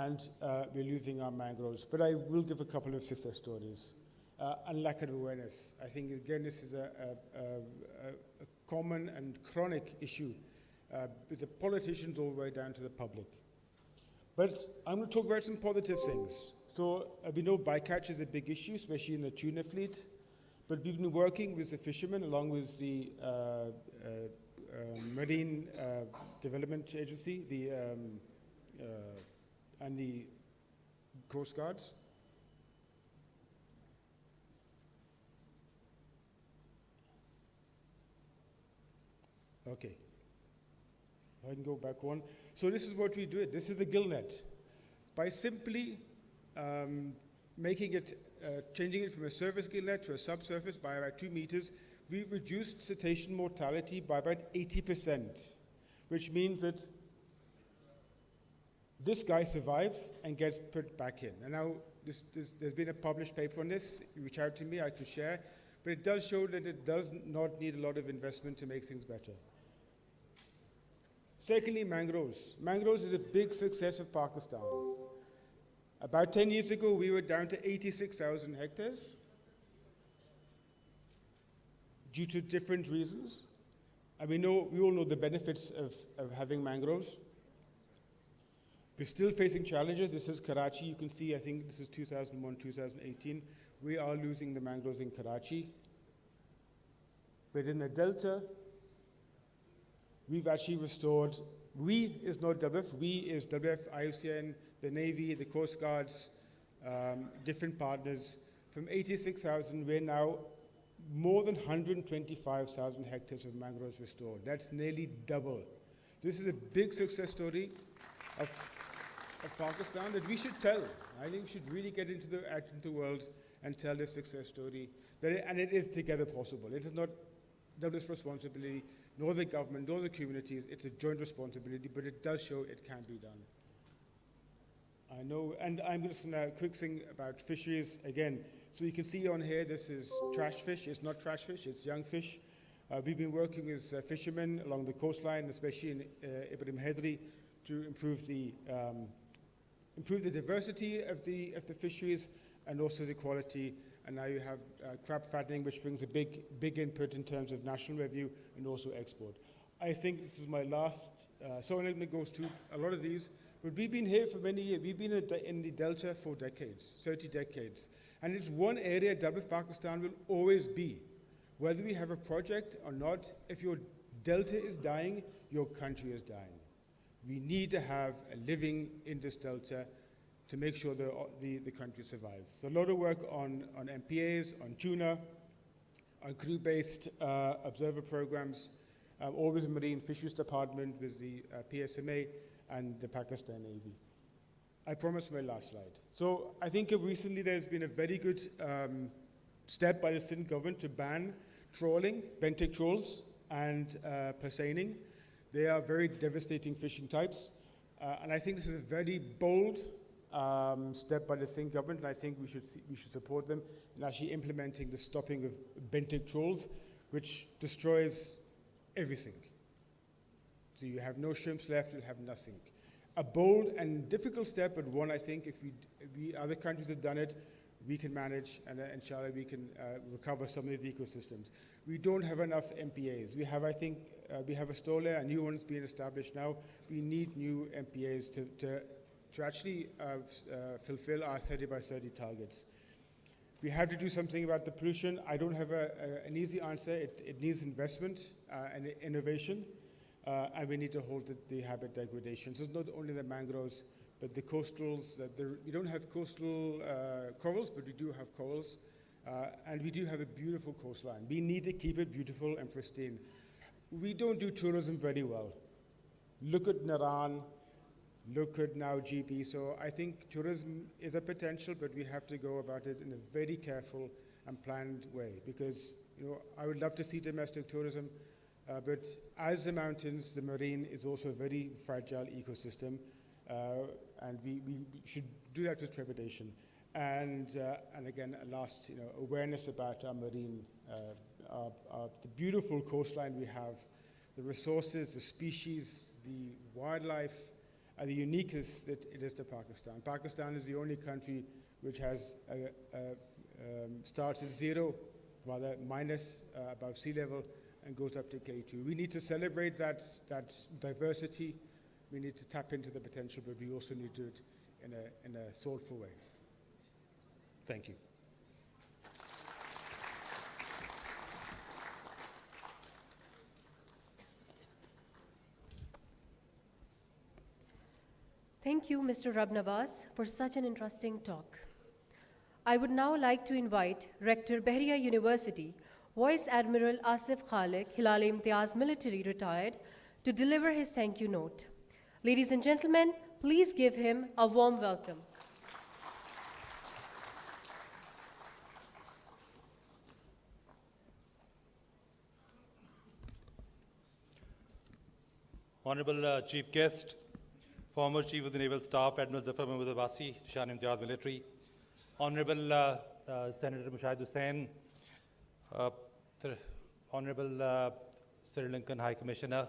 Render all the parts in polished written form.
and we're losing our mangroves. But I will give a couple of success stories. And lack of awareness. I think, again, this is a common and chronic issue with the politicians all the way down to the public. But I'm going to talk about some positive things. So we know bycatch is a big issue, especially in the tuna fleet. But we've been working with the fishermen along with the Marine Development Agency and the Coast Guards. Okay, I can go back one. So this is what we do. This is the gill net. By simply making it, changing it from a surface gill net to a subsurface by about 2 meters, we've reduced cetacean mortality by about 80%, which means that this guy survives and gets put back in. And now there's been a published paper on this. You reach out to me, I could share. But it does show that it does not need a lot of investment to make things better. Secondly, mangroves. Mangroves is a big success of Pakistan. About 10 years ago, we were down to 86,000 hectares due to different reasons. And we all know the benefits of having mangroves. We're still facing challenges. This is Karachi. You can see, I think this is 2001, 2018. We are losing the mangroves in Karachi. But in the Delta, we've actually restored, we is not WWF, we is WWF, IUCN, the Navy, the Coast Guards, different partners. From 86,000, we're now more than 125,000 hectares of mangroves restored. That's nearly double. This is a big success story of Pakistan that we should tell. I think we should really get into the world and tell this success story. And it is together possible. It is not WWF's responsibility, nor the government, nor the communities. It's a joint responsibility, but it does show it can be done. I know, and I'm just going to quick thing about fisheries again. So you can see on here, this is trash fish. It's not trash fish, it's young fish. We've been working with fishermen along the coastline, especially in Ibrahim Hedri, to improve the diversity of the fisheries and also the quality. And now you have crab fattening, which brings a big input in terms of national revenue and also export. I think this is my last, so I'm going to go through a lot of these, but we've been here for many years. We've been in the Delta for decades, 30 decades. And it's one area WWF Pakistan will always be. Whether we have a project or not, if your Delta is dying, your country is dying. We need to have a living in this Delta to make sure the country survives. So a lot of work on MPAs, on tuna, on crew-based observer programs, always in Marine Fisheries Department with the PSMA and the Pakistan Navy. I promise my last slide. So I think recently there's been a very good step by the Sindh government to ban trawling, benthic trawls, and perseining. They are very devastating fishing types. And I think this is a very bold step by the Sindh government, and I think we should support them in actually implementing the stopping of benthic trawls, which destroys everything. So you have no shrimps left, you'll have nothing. A bold and difficult step, but one I think if other countries have done it, we can manage, and inshallah we can recover some of these ecosystems. We don't have enough MPAs. We have, I think, we have a stole, a new one's being established now. We need new MPAs to actually fulfill our 30 by 30 targets. We have to do something about the pollution. I don't have an easy answer. It needs investment and innovation, and we need to halt the habitat degradation. So it's not only the mangroves, but the coastals. We don't have coastal corals, but we do have corals, and we do have a beautiful coastline. We need to keep it beautiful and pristine. We don't do tourism very well. Look at Naran. Look at now GB. So I think tourism is a potential, but we have to go about it in a very careful and planned way, because I would love to see domestic tourism, but as the mountains, the marine is also a very fragile ecosystem, and we should do that with trepidation. And again, last, awareness about our marine, the beautiful coastline we have, the resources, the species, the wildlife, and the uniqueness that it is to Pakistan. Pakistan is the only country which has starts at zero, rather minus above sea level, and goes up to K2. We need to celebrate that diversity. We need to tap into the potential, but we also need to do it in a thoughtful way. Thank you. Thank you, Mr. Rabnawaz, for such an interesting talk. I would now like to invite Rector Bahria University, Vice Admiral Asif Khalik, Hilal-e-Imtiaz Military Retired, to deliver his thank you note. Ladies and gentlemen, please give him a warm welcome. Honorable Chief Guest, former Chief of the Naval Staff, Admiral Zafar Mahmood Abbasi, Hilal-e-Imtiaz Military, Honorable Senator Mushahid Hussain, Honorable Sri Lankan High Commissioner,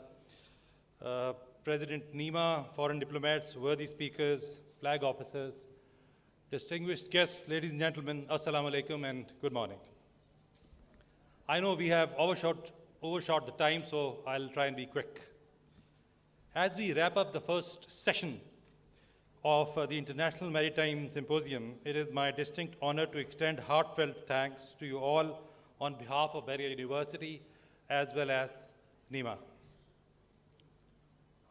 President Nima, foreign diplomats, worthy speakers, flag officers, distinguished guests, ladies and gentlemen, Assalamu alaikum and good morning. I know we have overshot the time, so I'll try and be quick. As we wrap up the first session of the International Maritime Symposium, it is my distinct honor to extend heartfelt thanks to you all on behalf of Bahria University as well as NEMA.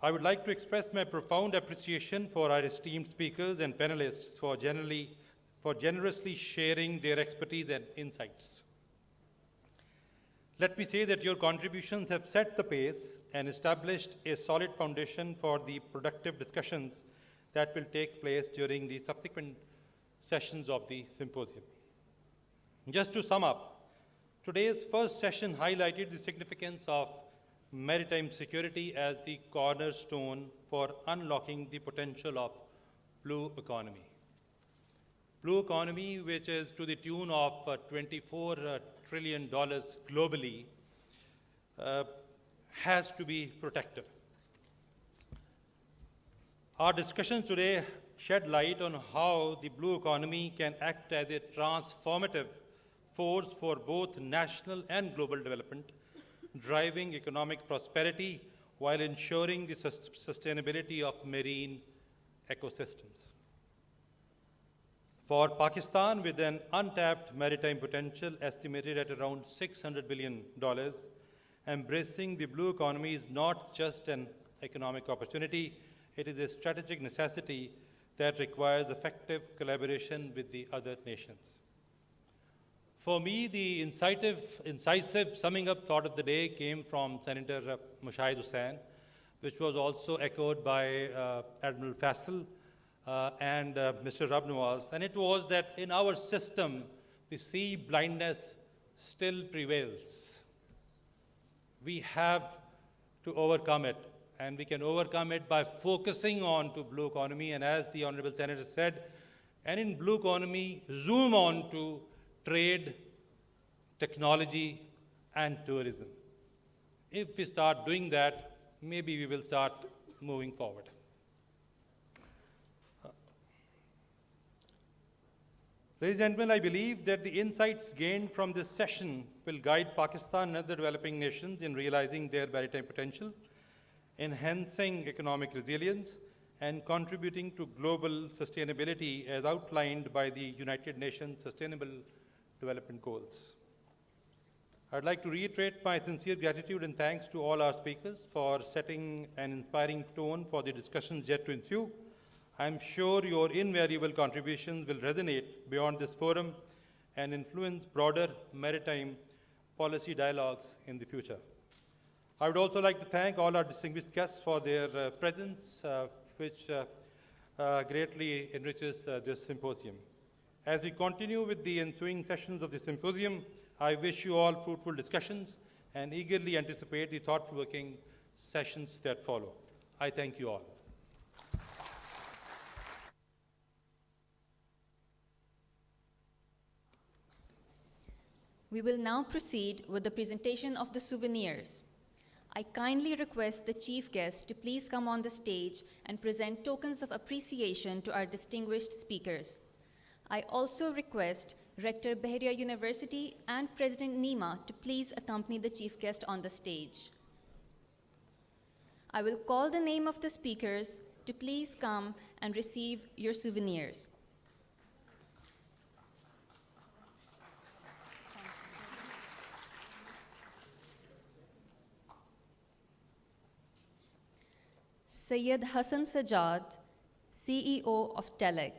I would like to express my profound appreciation for our esteemed speakers and panelists for generously sharing their expertise and insights. Let me say that your contributions have set the pace and established a solid foundation for the productive discussions that will take place during the subsequent sessions of the symposium. Just to sum up, today's first session highlighted the significance of maritime security as the cornerstone for unlocking the potential of blue economy. Blue economy, which is to the tune of $24 trillion globally, has to be protected. Our discussions today shed light on how the blue economy can act as a transformative force for both national and global development, driving economic prosperity while ensuring the sustainability of marine ecosystems. For Pakistan, with an untapped maritime potential estimated at around $600 billion, embracing the blue economy is not just an economic opportunity, it is a strategic necessity that requires effective collaboration with the other nations. For me, the incisive summing up thought of the day came from Senator Mushahid Hussain, which was echoed echoed by Admiral Faisal and Mr. Rabnawaz, and it was that in our system, the sea blindness still prevails. We have to overcome it, and we can overcome it by focusing on to blue economy, and as the Honorable Senator said, and in blue economy, zoom on to trade, technology, and tourism. If we start doing that, maybe we will start moving forward. Ladies and gentlemen, I believe that the insights gained from this session will guide Pakistan and other developing nations in realizing their maritime potential, enhancing economic resilience, and contributing to global sustainability as outlined by the United Nations Sustainable Development Goals. I'd like to reiterate my sincere gratitude and thanks to all our speakers for setting an inspiring tone for the discussions yet to ensue. I'm sure your invaluable contributions will resonate beyond this forum and influence broader maritime policy dialogues in the future. I would also like to thank all our distinguished guests for their presence, which greatly enriches this symposium. As we continue with the ensuing sessions of the symposium, I wish you all fruitful discussions and eagerly anticipate the thought-provoking sessions that follow. I thank you all. We will now proceed with the presentation of the souvenirs. I kindly request the chief guest to please come on the stage and present tokens of appreciation to our distinguished speakers. I also request Rector Bahria University and President Nima to please accompany the chief guest on the stage. I will call the name of the speakers to please come and receive your souvenirs. Syed Hassan Sajjad, CEO of Telec.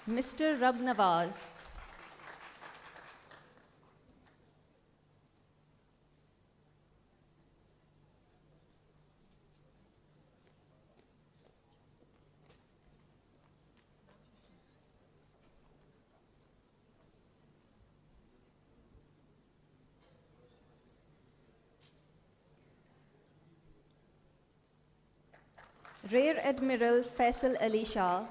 Mr. Rab Nawaz. Rear Admiral Faisal Ali Shah.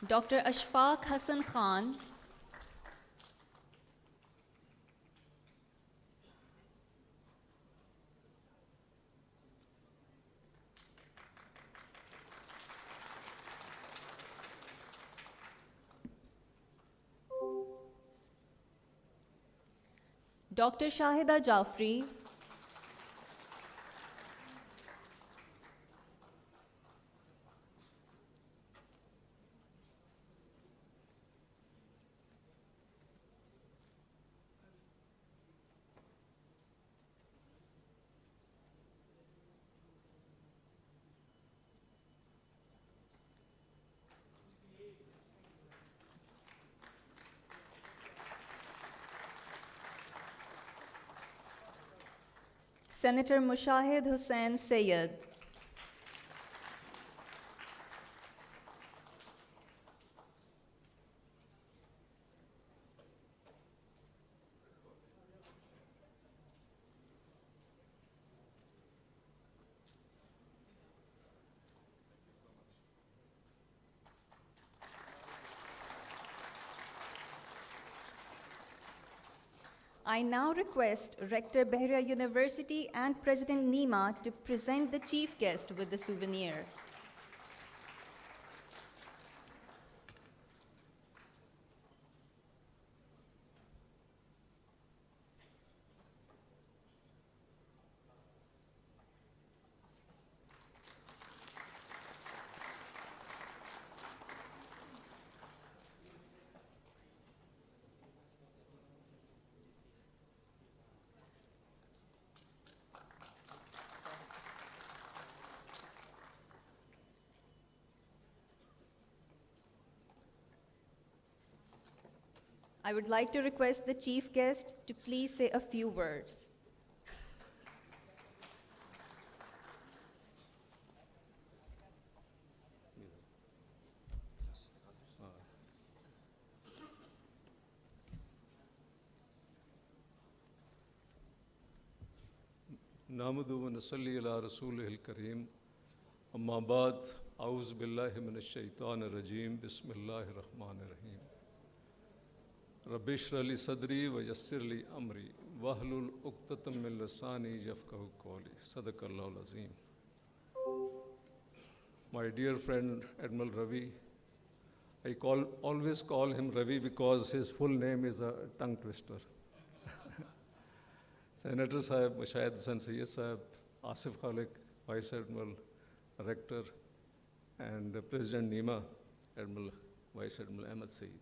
Dr. Ashfaq Hassan Khan. Dr. Shahida Jafri. Senator Mushahid Hussain Sayyid. I now request Rector Bahria University and President Nima to present the chief guest with the souvenir. I would like to request the chief guest to please say a few words. نحمده ونصلي على رسوله الكريم أما بعد أعوذ بالله من الشيطان الرجيم بسم الله الرحمن الرحيم رب اشرح لي صدري ويسر لي أمري واحلل عقدة من لساني يفقهوا قولي صدق الله العظيم. My dear friend Admiral Ravi, I always call him Ravi because his full name is a tongue twister. Senator Sahib, Mushahid Hussain Sayyid Sahib, Asif Khalik, Vice Admiral, Rector, and President Nima, Admiral, Vice Admiral Ahmed Saeed.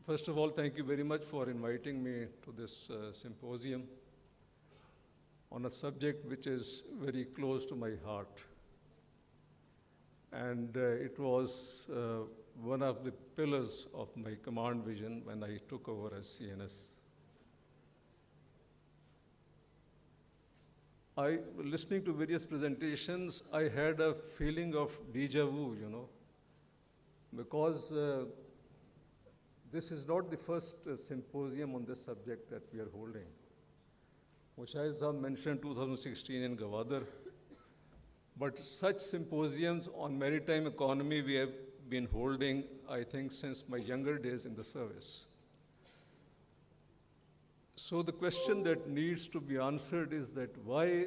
First of all, thank you very much for inviting me to this symposium on a subject which is very close to my heart. And it was one of the pillars of my command vision when I took over as CNS. Listening to various presentations, I had a feeling of déjà vu, because this is not the first symposium on this subject that we are holding. Mushahid Sahab mentioned 2016 in Gwadar, but such symposiums on maritime economy we have been holding, I think, since my younger days in the service. So the question that needs to be answered is that why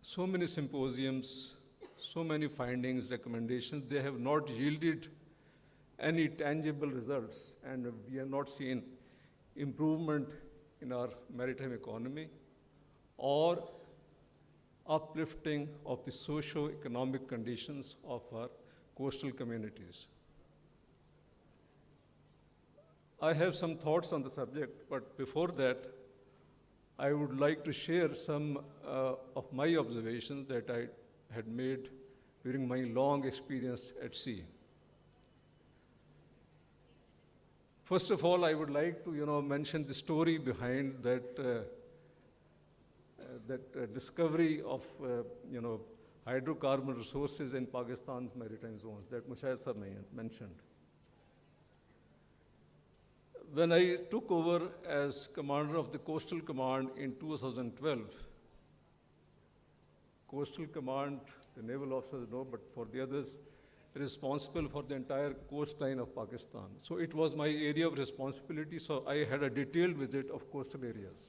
so many symposiums, so many findings, recommendations, they have not yielded any tangible results, and we have not seen improvement in our maritime economy or uplifting of the socio-economic conditions of our coastal communities. I have some thoughts on the subject, but before that, I would like to share some of my observations that I had made during my long experience at sea. First of all, I would like to, mention the story behind that discovery of, hydrocarbon resources in Pakistan's maritime zones that Mushahid Sahab mentioned. When I took over as commander of the Coastal Command in 2012, Coastal Command, the naval officers know, but for the others, responsible for the entire coastline of Pakistan. So it was my area of responsibility, so I had a detailed visit of coastal areas.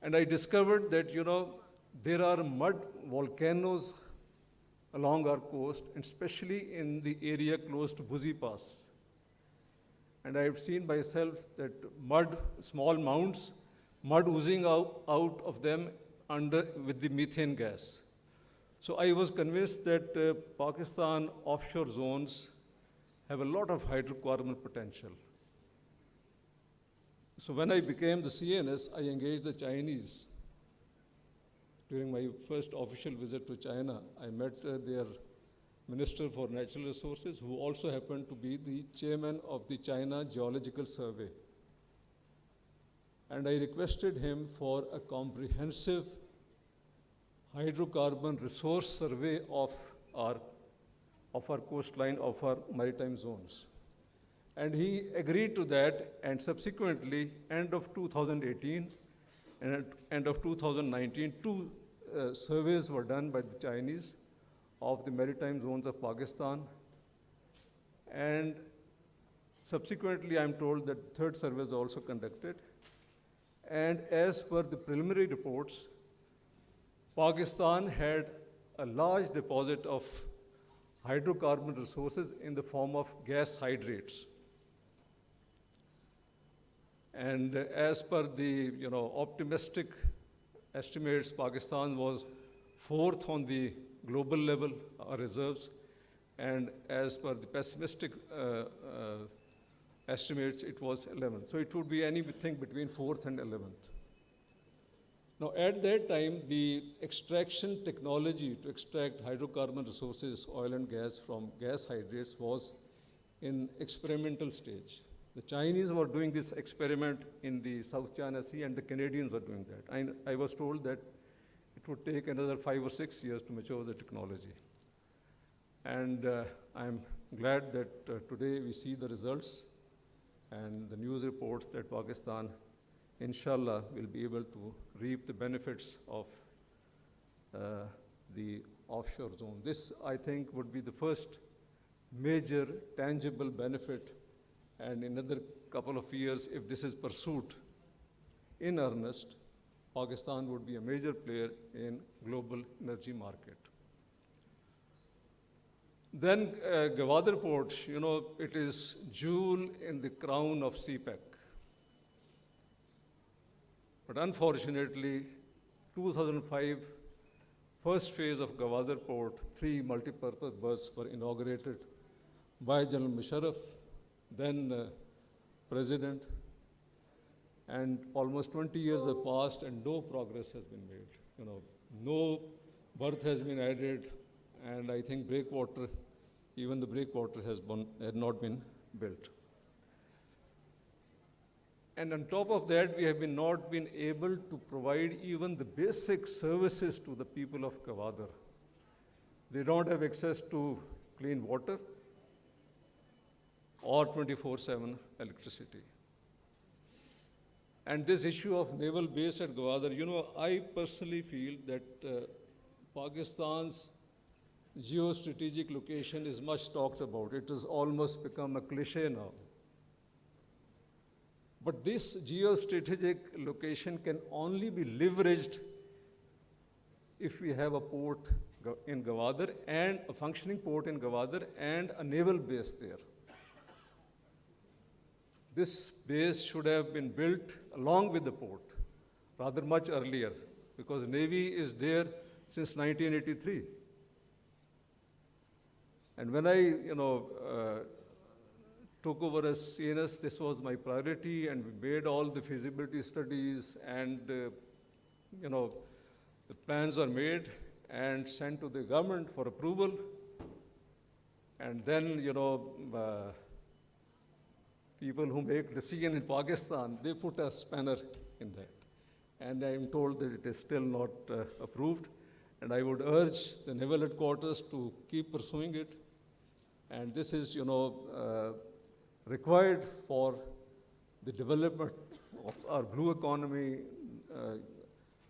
And I discovered that, there are mud volcanoes along our coast, and especially in the area close to Buzi Pass. And I have seen myself that small mounds, mud oozing out of them with the methane gas. So I was convinced that Pakistan offshore zones have a lot of hydrocarbon potential. So when I became the CNS, I engaged the Chinese. During my first official visit to China, I met their Minister for Natural Resources, who also happened to be the chairman of the China Geological Survey. And I requested him for a comprehensive hydrocarbon resource survey of our coastline, of our maritime zones. And he agreed to that, and subsequently, end of 2018 and end of 2019, two surveys were done by the Chinese of the maritime zones of Pakistan. And subsequently, I'm told that third survey was also conducted. And as per the preliminary reports, Pakistan had a large deposit of hydrocarbon resources in the form of gas hydrates. And as per the optimistic estimates, Pakistan was fourth on the global level reserves, and as per the pessimistic estimates, it was 11th. So it would be anything between 4th and 11th. Now, at that time, the extraction technology to extract hydrocarbon resources, oil and gas from gas hydrates was in experimental stage. The Chinese were doing this experiment in the South China Sea, and the Canadians were doing that. I was told that it would take another 5 or 6 years to mature the technology. And I'm glad that today we see the results and the news reports that Pakistan, inshallah, will be able to reap the benefits of the offshore zone. This, I think, would be the first major tangible benefit, and in another couple of years, if this is pursued in earnest, Pakistan would be a major player in global energy market. Then Gwadar Port, it is jewel in the crown of CPEC. But unfortunately, 2005, first phase of Gwadar Port, 3 multi-purpose berths were inaugurated by General Musharraf, then President, and almost 20 years have passed and no progress has been made. No berth has been added, and I think breakwater, even the breakwater had not been built. And on top of that, we have not been able to provide even the basic services to the people of Gwadar. They don't have access to clean water or 24/7 electricity. And this issue of naval base at Gwadar, I personally feel that Pakistan's geostrategic location is much talked about. It has almost become a cliche now. But this geostrategic location can only be leveraged if we have a port in Gwadar and a functioning port in Gwadar and a naval base there. This base should have been built along with the port, rather much earlier, because Navy is there since 1983. And when I, took over as CNS, this was my priority, and we made all the feasibility studies, and the plans are made and sent to the government for approval. And then, people who make decision in Pakistan, they put a spanner in that. And I am told that it is still not approved. And I would urge the naval headquarters to keep pursuing it. And this is, required for the development of our blue economy.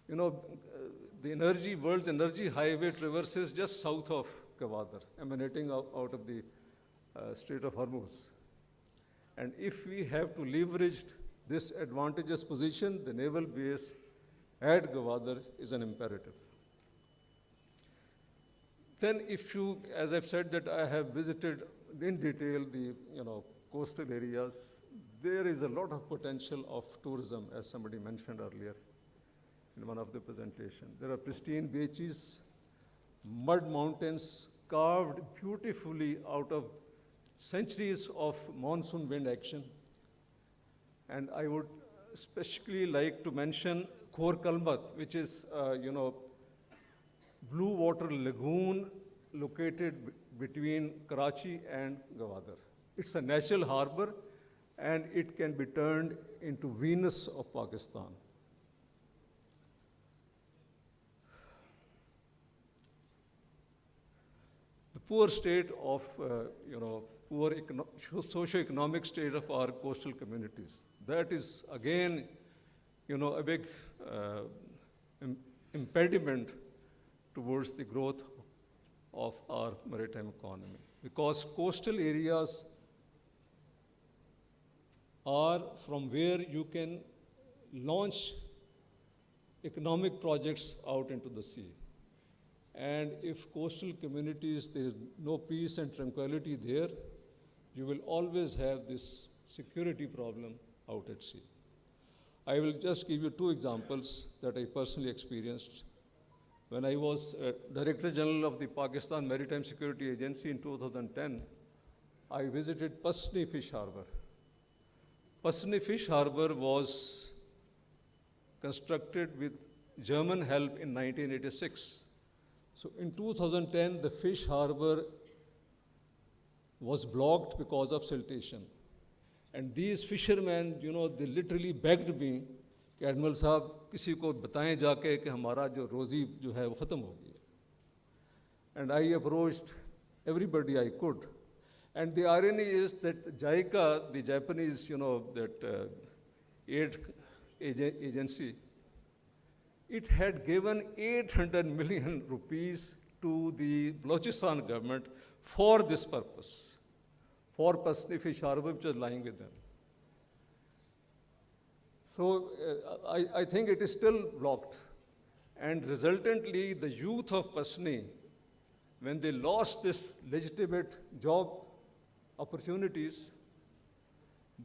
The world's energy highway traverses just south of Gwadar, emanating out of the Strait of Hormuz. And if we have to leverage this advantageous position, the naval base at Gwadar is an imperative. Then as I've said that I have visited in detail the coastal areas, there is a lot of potential of tourism, as somebody mentioned earlier in one of the presentations. There are pristine beaches, mud mountains carved beautifully out of centuries of monsoon wind action. And I would especially like to mention Khor Kalmat, which is, blue water lagoon located between Karachi and Gwadar. It's a natural harbor, and it can be turned into Venus of Pakistan. The poor state of, socio-economic state of our coastal communities. That is, again, a big impediment towards the growth of our maritime economy. Because coastal areas are from where you can launch economic projects out into the sea. And if coastal communities, there is no peace and tranquility there, you will always have this security problem out at sea. I will just give you two examples that I personally experienced. When I was Director General of the Pakistan Maritime Security Agency in 2010, I visited Pasni Fish Harbour. Pasni Fish Harbour was constructed with German help in 1986. So in 2010, the fish harbour was blocked because of siltation. And these fishermen, they literally begged me, कि admiral साहब किसी को बताएं जाके कि हमारा जो रोज़ी जो है वो ख़त्म हो गई है. And I approached everybody I could. And the irony is that JICA, the Japanese, that aid agency, it had given 800 million rupees to the Balochistan government for this purpose, for Pasni Fish Harbour, which was lying with them. So I think it is still blocked. And resultantly, the youth of Pasni, when they lost this legitimate job opportunities,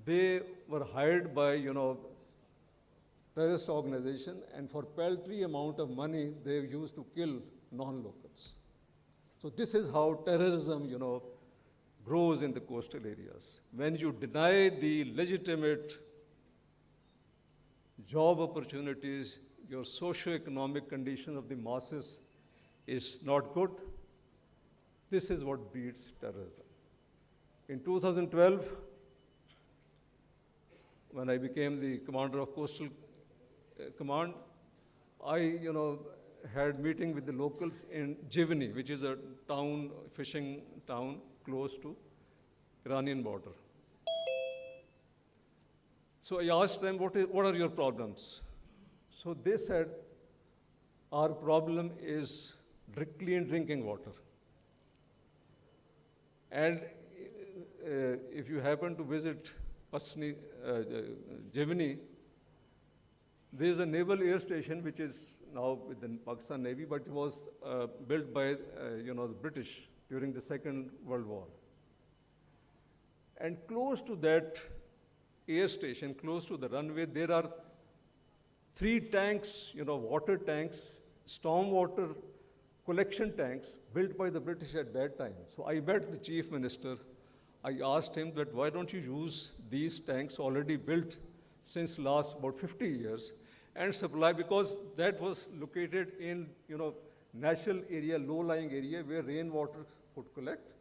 they were hired by, terrorist organization, and for paltry amount of money, they used to kill non-locals. So this is how terrorism, grows in the coastal areas. When you deny the legitimate job opportunities, your socio-economic condition of the masses is not good, this is what breeds terrorism. In 2012, when I became the commander of Coastal Command, I, had meeting with the locals in Jivni, which is a town, fishing town close to Iranian border. So I asked them, what are your problems? So they said, our problem is clean drinking water. And if you happen to visit Jivni, there is a naval air station which is now with the Pakistan Navy, but it was built by the British during the Second World War. And close to that air station, close to the runway, there are 3 tanks, water tanks, stormwater collection tanks built by the British at that time. So I met the chief minister. I asked him that why don't you use these tanks already built since last about 50 years and supply, because that was located in, natural area, low-lying area where rainwater could collect,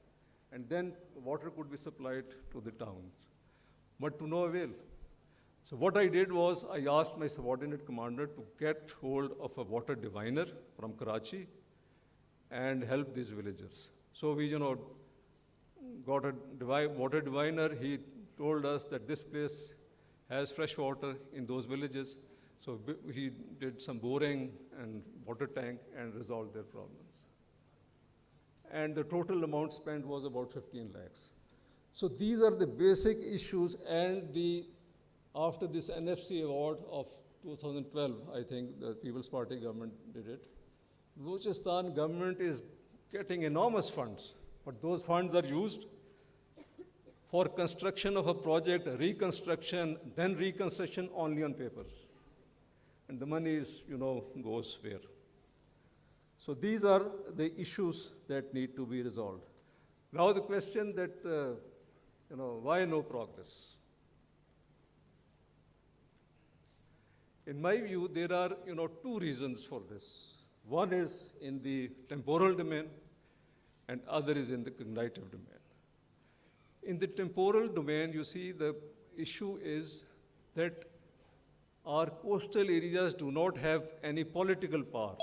and then water could be supplied to the towns. But to no avail. So what I did was I asked my subordinate commander to get hold of a water diviner from Karachi and help these villagers. So we, got a water diviner. He told us that this place has fresh water in those villages. So he did some boring and water tank and resolved their problems. And the total amount spent was about 15 lakhs. So these are the basic issues, and after this NFC award of 2012, I think the People's Party government did it, Balochistan government is getting enormous funds, but those funds are used for construction of a project, reconstruction, then reconstruction only on papers. And the money is, goes where. So these are the issues that need to be resolved. Now the question that, why no progress? In my view, there are, 2 reasons for this. One is in the temporal domain, and other is in the cognitive domain. In the temporal domain, you see, the issue is that our coastal areas do not have any political power.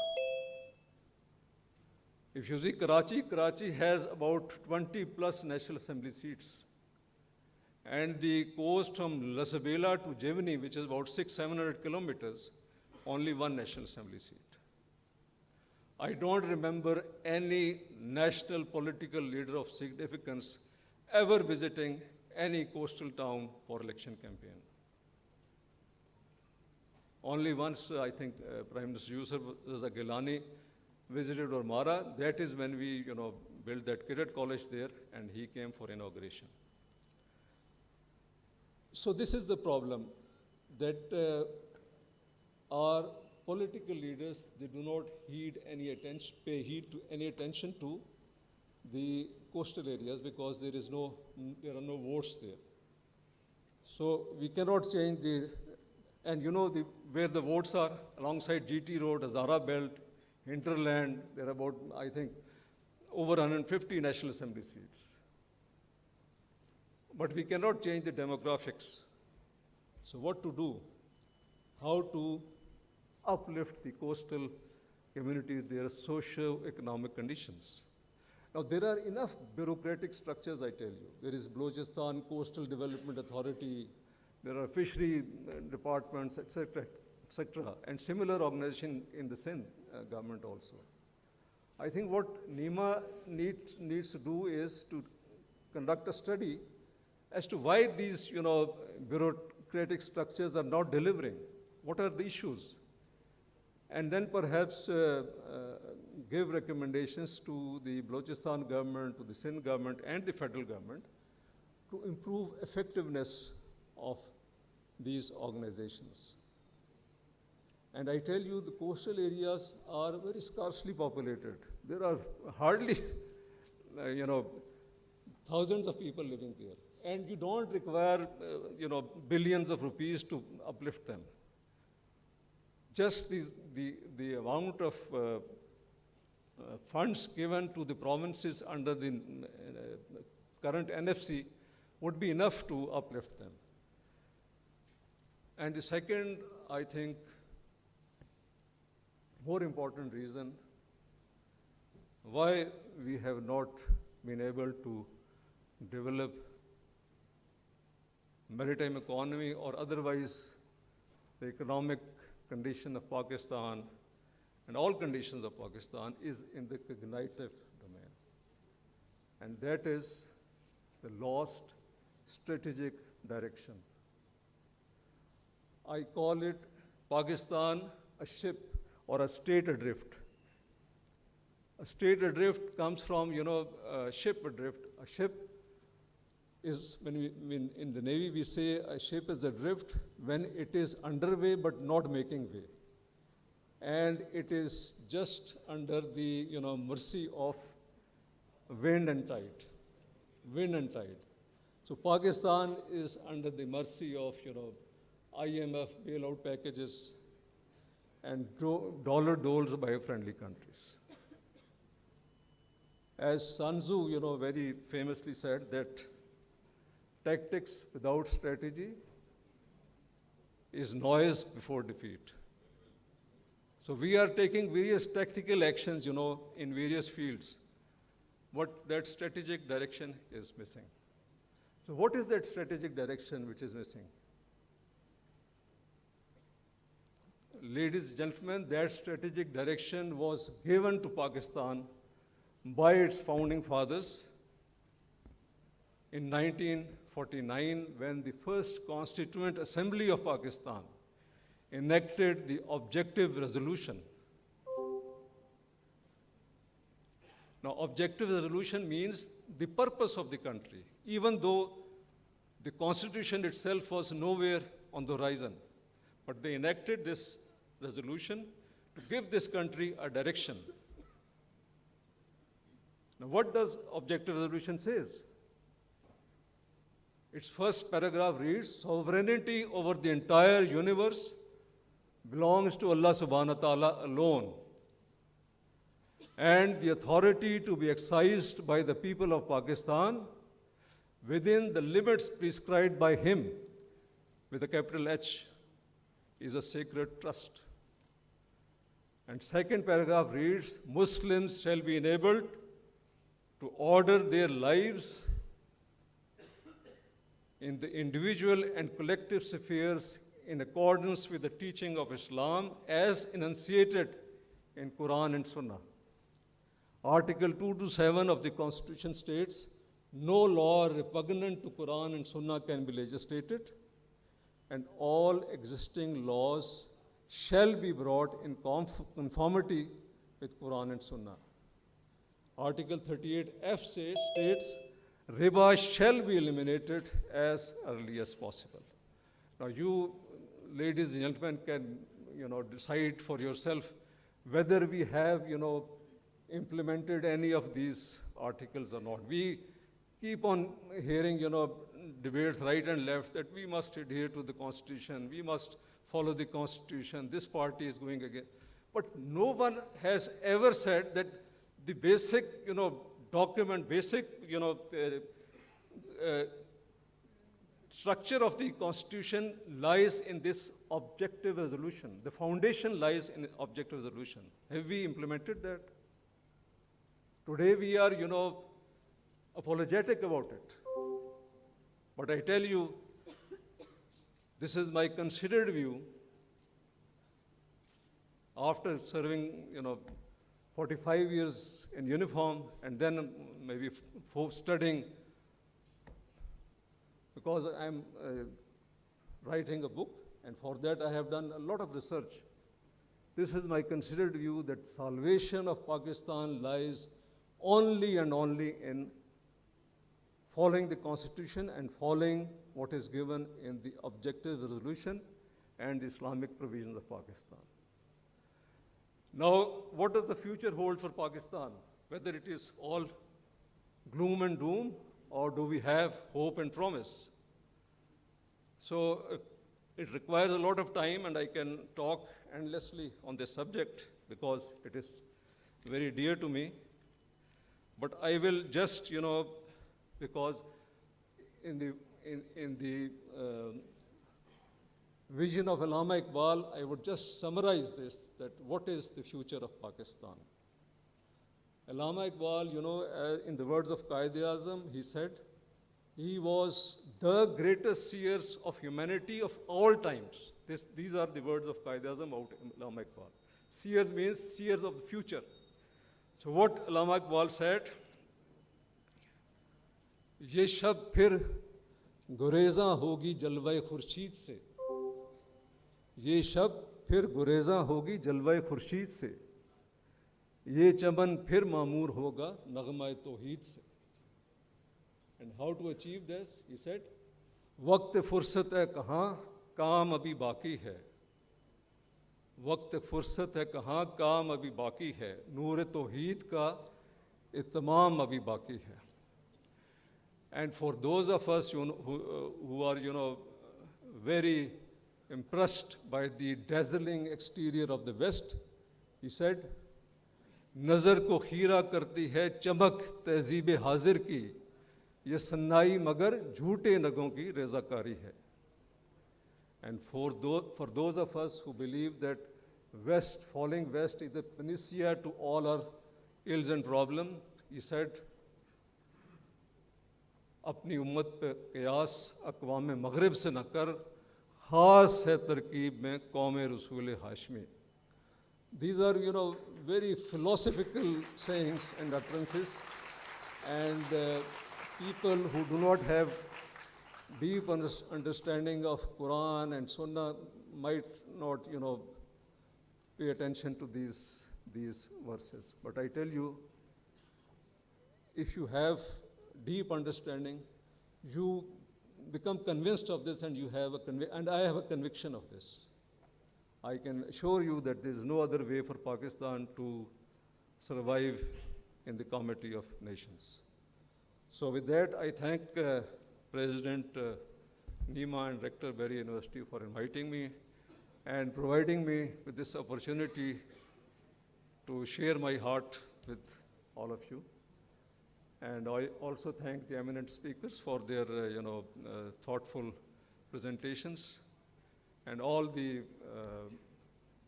If you see Karachi has about 20 plus National Assembly seats. And the coast from Lasabela to Jivni, which is about 600-700 kilometers, only 1 National Assembly seat. I don't remember any national political leader of significance ever visiting any coastal town for election campaign. Only once, I think, Prime Minister Yusuf Gilani visited Ormara. That is when we, built that cadet college there, and he came for inauguration. So this is the problem, that our political leaders, they do not pay heed to any attention to the coastal areas, because there are no votes there. So we cannot change where the votes are, alongside GT Road, Hazara Belt, Hinterland, there are about, I think, over 150 National Assembly seats. But we cannot change the demographics. So what to do? How to uplift the coastal communities, their socio-economic conditions? Now, there are enough bureaucratic structures, I tell you. There is Balochistan Coastal Development Authority, there are fishery departments, etc., and similar organization in the Sindh government also. I think what NEMA needs to do is to conduct a study as to why these, bureaucratic structures are not delivering. What are the issues? And then perhaps give recommendations to the Balochistan government, to the Sindh government, and the federal government to improve effectiveness of these organizations. And I tell you, the coastal areas are very sparsely populated. There are hardly, thousands of people living there. And you don't require, billions of rupees to uplift them. Just the amount of funds given to the provinces under the current NFC would be enough to uplift them. And the second, I think, more important reason why we have not been able to develop maritime economy or otherwise the economic condition of Pakistan and all conditions of Pakistan is in the cognitive domain. And that is the lost strategic direction. I call it Pakistan a ship or a state adrift. A state adrift comes from, ship adrift. A ship is, in the Navy we say a ship is adrift when it is underway but not making way. And it is just under the, mercy of wind and tide. Wind and tide. So Pakistan is under the mercy of, IMF bailout packages and dollar doles by friendly countries. As Sun Tzu, very famously said that tactics without strategy is noise before defeat. So we are taking various tactical actions, in various fields, but that strategic direction is missing. So what is that strategic direction which is missing? Ladies and gentlemen, that strategic direction was given to Pakistan by its founding fathers in 1949 when the first Constituent Assembly of Pakistan enacted the objective resolution. Now, objective resolution means the purpose of the country, even though the Constitution itself was nowhere on the horizon. But they enacted this resolution to give this country a direction. Now, what does objective resolution say? Its first paragraph reads, sovereignty over the entire universe belongs to Allah subhanahu wa ta'ala alone, and the authority to be exercised by the people of Pakistan within the limits prescribed by Him, with a capital H, is a sacred trust. And second paragraph reads, Muslims shall be enabled to order their lives in the individual and collective spheres in accordance with the teaching of Islam as enunciated in Quran and Sunnah. Article 227 of the Constitution states, no law repugnant to Quran and Sunnah can be legislated, and all existing laws shall be brought in conformity with Quran and Sunnah. Article 38F states, riba shall be eliminated as early as possible. Now you, ladies and gentlemen, can decide for yourself whether we have implemented any of these articles or not. We keep on hearing debates right and left that we must adhere to the Constitution, we must follow the Constitution, this party is going again. But no one has ever said that the basic document, basic structure of the Constitution lies in this objective resolution. The foundation lies in objective resolution. Have we implemented that? Today we are, apologetic about it. But I tell you, this is my considered view after serving, 45 years in uniform and then maybe studying, because I'm writing a book, and for that I have done a lot of research. This is my considered view that salvation of Pakistan lies only and only in following the Constitution and following what is given in the objective resolution and the Islamic provisions of Pakistan. Now, what does the future hold for Pakistan? Whether it is all gloom and doom, or do we have hope and promise? So it requires a lot of time, and I can talk endlessly on this subject because it is very dear to me. But I will just, because in the vision of Allama Iqbal, I would just summarize this, that what is the future of Pakistan? Allama Iqbal, in the words of Quaid-e-Azam, he said, he was the greatest seers of humanity of all times. These are the words of Quaid-e-Azam out Allama Iqbal. Seers means seers of the future. So what Allama Iqbal said, ये शब फिर गुरेज़ा होगी जलवाए खुर्शीद से, ये शब फिर गुरेज़ा होगी जलवाए खुर्शीद से, ये चमन फिर मामूर होगा नगमाए तौहीद से. And how to achieve this? He said, वक्त फुर्सत है कहाँ, काम अभी बाकी है. वक्त फुर्सत है कहाँ, काम अभी बाकी है. नूर तौहीद का इत्माम अभी बाकी है. And for those of us who are, very impressed by the dazzling exterior of the West, he said, नज़र को खीरा करती है चमक तहज़ीब हाजिर की, ये सन्नाई मगर झूठे नगों की रज़ाकारी है. And for those of us who believe that falling West is the panacea to all our ills and problems, he said, अपनी उम्मत पे क़यास अक़वाम मग़रिब से न कर, ख़ास है तरकीब में कौम रसूल Hashmi. These are, very philosophical sayings and utterances, and people who do not have deep understanding of Quran and Sunnah might not, pay attention to these verses. But I tell you, if you have deep understanding, you become convinced of this, and and I have a conviction of this. I can assure you that there is no other way for Pakistan to survive in the Committee of Nations. So with that, I thank President Nima and Rector Bahria University for inviting me and providing me with this opportunity to share my heart with all of you. And I also thank the eminent speakers for their, thoughtful presentations, and all the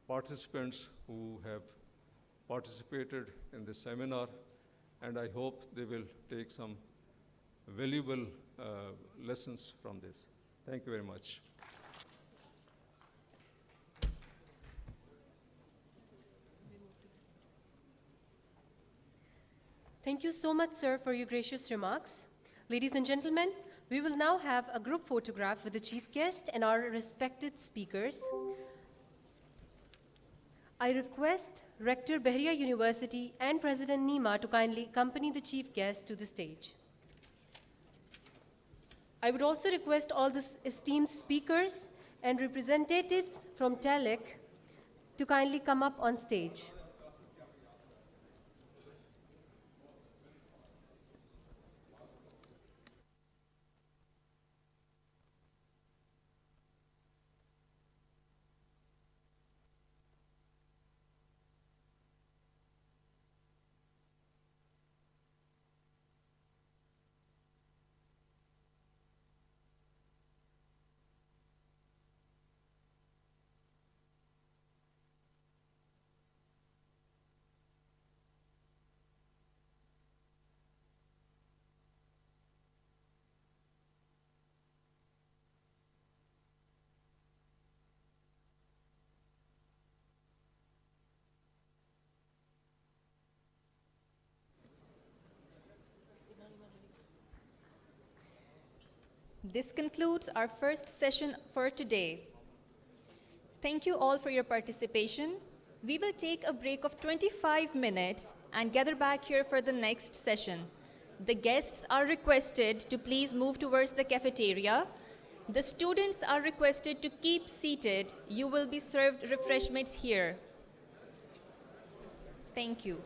participants who have participated in this seminar. And I hope they will take some valuable lessons from this. Thank you very much. Thank you so much, sir, for your gracious remarks. Ladies and gentlemen, we will now have a group photograph with the chief guest and our respected speakers. I request Rector Bahria University and President Nima to kindly accompany the chief guest to the stage. I would also request all the esteemed speakers and representatives from TELEC to kindly come up on stage. This concludes our first session for today. Thank you all for your participation. We will take a break of 25 minutes and gather back here for the next session. The guests are requested to please move towards the cafeteria. The students are requested to keep seated. You will be served refreshments here. Thank you.